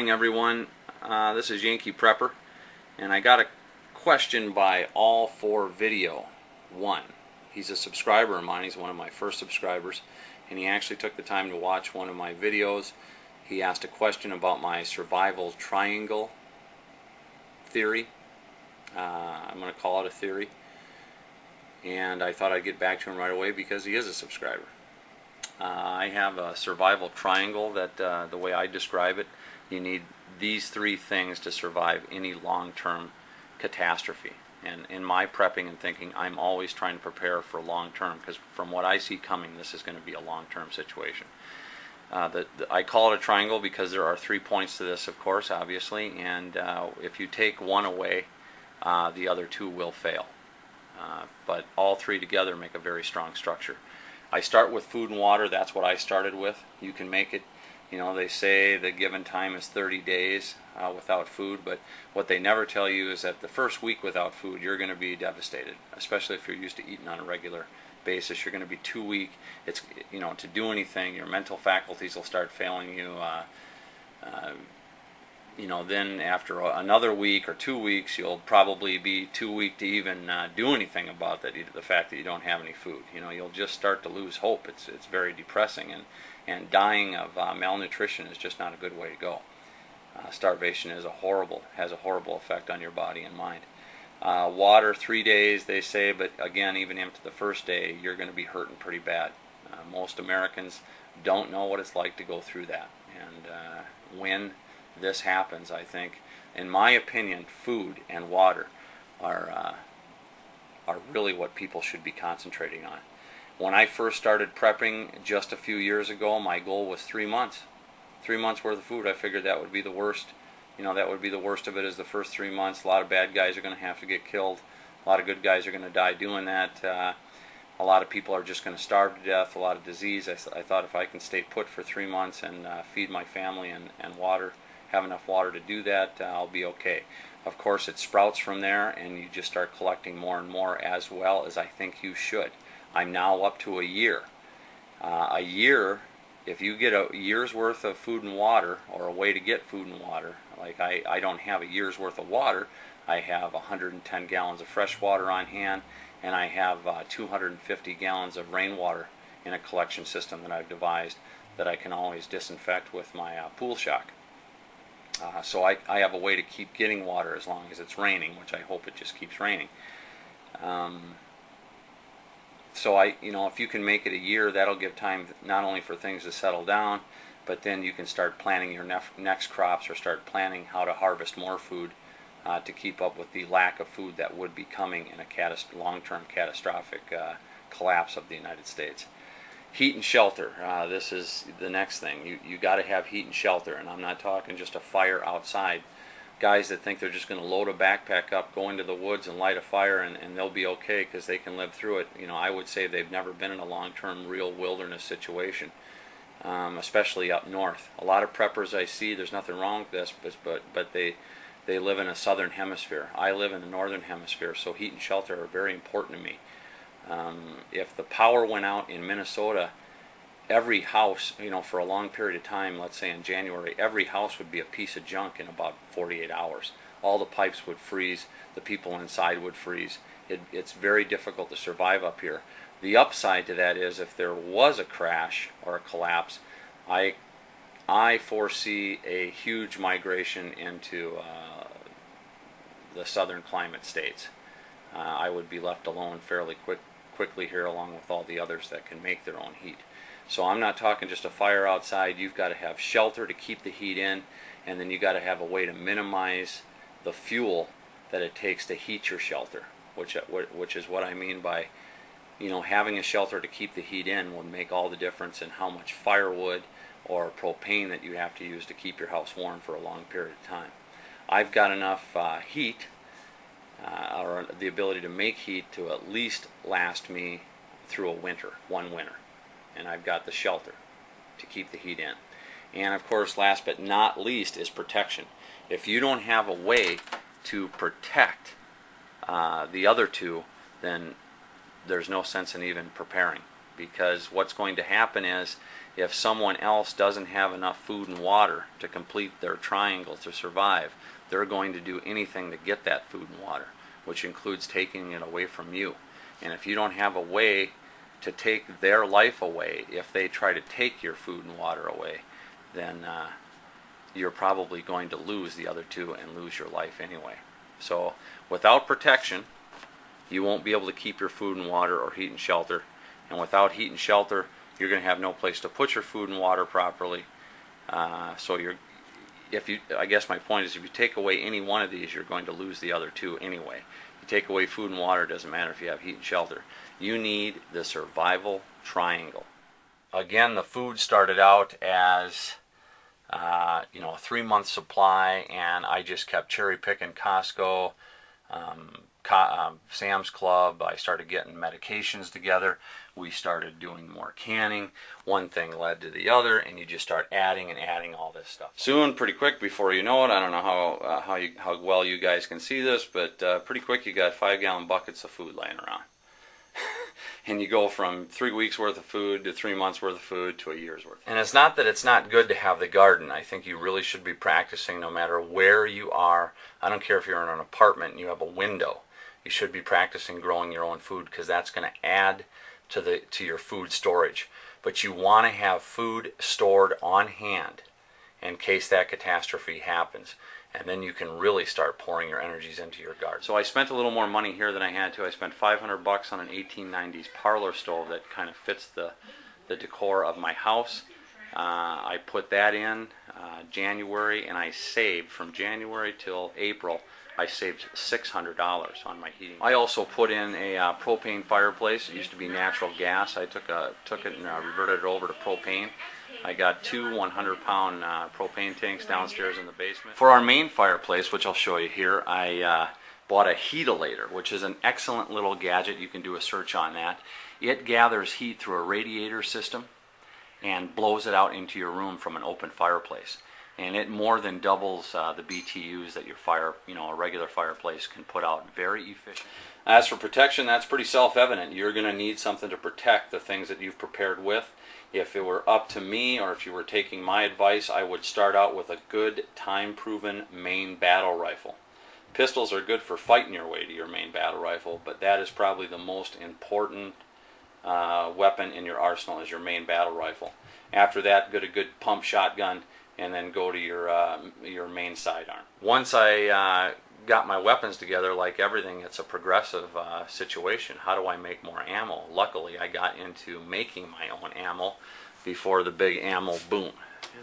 morning, everyone. This is Yankee Prepper, and I got a question by All For Video 1. He's a subscriber of mine. He's one of my first subscribers, and he actually took the time to watch one of my videos. He asked a question about my survival triangle theory. I'm going to call it a theory, and I thought I'd get back to him right away because he is a subscriber. I have a survival triangle that the way I describe it, you need these three things to survive any long-term catastrophe. And in my prepping and thinking, I'm always trying to prepare for long-term, because from what I see coming, this is going to be a long-term situation. I call it a triangle because there are 3 points to this, of course, obviously, and if you take one away, the other two will fail. But all three together make a very strong structure. I start with food and water. That's what I started with. You can make it, you know, they say the given time is 30 days without food, but what they never tell you is that the first week without food, you're going to be devastated, especially if you're used to eating on a regular basis. You're going to be too weak. It's, you know, to do anything. Your mental faculties will start failing you. You know, then after another week or 2 weeks, you'll probably be too weak to even do anything about that, the fact that you don't have any food. You know, you'll just start to lose hope. It's very depressing, and dying of malnutrition is just not a good way to go. Starvation has a horrible effect on your body and mind. Water, 3 days, they say, but again, even into the first day, you're going to be hurting pretty bad. Most Americans don't know what it's like to go through that, and when this happens, I think, in my opinion, food and water are really what people should be concentrating on. When I first started prepping just a few years ago, my goal was 3 months. 3 months worth of food. I figured that would be the worst. You know, that would be the worst of it, is the first 3 months. A lot of bad guys are going to have to get killed. A lot of good guys are going to die doing that. A lot of people are just going to starve to death. A lot of disease. I thought if I can stay put for 3 months and feed my family and water, have enough water to do that, I'll be okay. Of course, it sprouts from there, and you just start collecting more and more, as well as I think you should. I'm now up to a year. A year, if you get a year's worth of food and water, or a way to get food and water, like I don't have a year's worth of water. I have 110 gallons of fresh water on hand, and I have 250 gallons of rainwater in a collection system that I've devised that I can always disinfect with my pool shock. So I have a way to keep getting water as long as it's raining, which I hope it just keeps raining. So you know, if you can make it a year, that'll give time not only for things to settle down, but then you can start planning your next crops, or start planning how to harvest more food to keep up with the lack of food that would be coming in a long-term catastrophic collapse of the United States. Heat and shelter. This is the next thing. You got to have heat and shelter, and I'm not talking just a fire outside. Guys that think they're just going to load a backpack up, go into the woods and light a fire, and they'll be okay because they can live through it. You know, I would say they've never been in a long-term real wilderness situation, especially up north. A lot of preppers I see, there's nothing wrong with this, but they live in a southern hemisphere. I live in the northern hemisphere, so heat and shelter are very important to me. If the power went out in Minnesota, every house, you know, for a long period of time, let's say in January, every house would be a piece of junk in about 48 hours. All the pipes would freeze, the people inside would freeze. It's very difficult to survive up here. The upside to that is, if there was a crash or a collapse, I foresee a huge migration into the southern climate states. I would be left alone fairly quickly here, along with all the others that can make their own heat. So I'm not talking just a fire outside. You've got to have shelter to keep the heat in, and then you've got to have a way to minimize the fuel that it takes to heat your shelter, which is what I mean by, you know, having a shelter to keep the heat in will make all the difference in how much firewood or propane that you have to use to keep your house warm for a long period of time. I've got enough heat, or the ability to make heat, to at least last me through one winter. And I've got the shelter to keep the heat in. And of course, last but not least, is protection. If you don't have a way to protect the other two, then there's no sense in even preparing, because what's going to happen is if someone else doesn't have enough food and water to complete their triangle to survive, they're going to do anything to get that food and water, which includes taking it away from you. And if you don't have a way to take their life away, if they try to take your food and water away, then you're probably going to lose the other two and lose your life anyway. So without protection, you won't be able to keep your food and water or heat and shelter. And without heat and shelter, you're going to have no place to put your food and water properly. So I guess my point is, if you take away any one of these, you're going to lose the other two anyway. You take away food and water, it doesn't matter if you have heat and shelter. You need the survival triangle. Again, the food started out as a 3-month supply, and I just kept cherry picking Costco, Sam's Club. I started getting medications together. We started doing more canning. One thing led to the other, and you just start adding and adding all this stuff. Soon, pretty quick, before you know it, I don't know how well you guys can see this, but pretty quick you got 5-gallon buckets of food laying around. And you go from 3 weeks worth of food to 3 months worth of food to a year's worth. And it's not that it's not good to have the garden. I think you really should be practicing no matter where you are. I don't care if you're in an apartment and you have a window. You should be practicing growing your own food, because that's going to add to your food storage. But you want to have food stored on hand in case that catastrophe happens. And then you can really start pouring your energies into your garden. So I spent a little more money here than I had to. I spent $500 on an 1890s parlor stove that kind of fits the decor of my house. I put that in January, and I saved from January till April. I saved $600 on my heating. I also put in a propane fireplace. It used to be natural gas. I took it and reverted it over to propane. I got 2 100-pound propane tanks downstairs in the basement. For our main fireplace, which I'll show you here, I bought a heatilator, which is an excellent little gadget. You can do a search on that. It gathers heat through a radiator system and blows it out into your room from an open fireplace. And it more than doubles the BTUs that a regular fireplace can put out. Very efficient. As for protection, that's pretty self-evident. You're going to need something to protect the things that you've prepared with. If it were up to me, or if you were taking my advice, I would start out with a good time-proven main battle rifle. Pistols are good for fighting your way to your main battle rifle, but that is probably the most important weapon in your arsenal, is your main battle rifle. After that, get a good pump shotgun, and then go to your main sidearm. Once I got my weapons together, like everything, it's a progressive situation. How do I make more ammo? Luckily, I got into making my own ammo before the big ammo boom.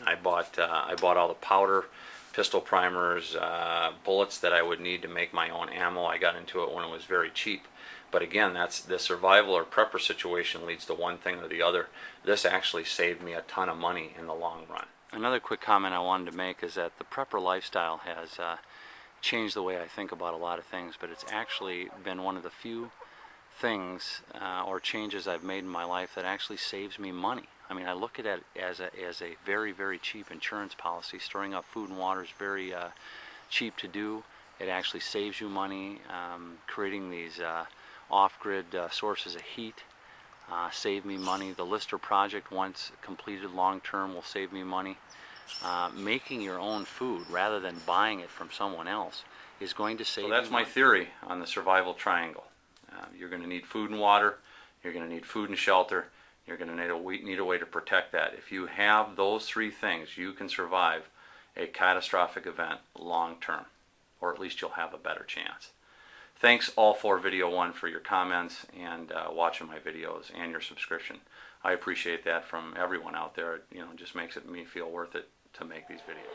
And I bought all the powder, pistol primers, bullets that I would need to make my own ammo. I got into it when it was very cheap. But again, that's the survival or prepper situation leads to one thing or the other. This actually saved me a ton of money in the long run. Another quick comment I wanted to make is that the prepper lifestyle has changed the way I think about a lot of things, but it's actually been one of the few things or changes I've made in my life that actually saves me money. I mean, I look at it as a very, very cheap insurance policy. Storing up food and water is very cheap to do. It actually saves you money. Creating these off-grid sources of heat save me money. The Lister project, once completed long-term, will save me money. Making your own food rather than buying it from someone else is going to save you money. So that's my theory on the survival triangle. You're going to need food and water. You're going to need food and shelter. You're going to need a way to protect that. If you have those 3 things, you can survive a catastrophic event long-term, or at least you'll have a better chance. Thanks all for Video 1 for your comments and watching my videos and your subscription. I appreciate that from everyone out there. It just makes me feel worth it to make these videos.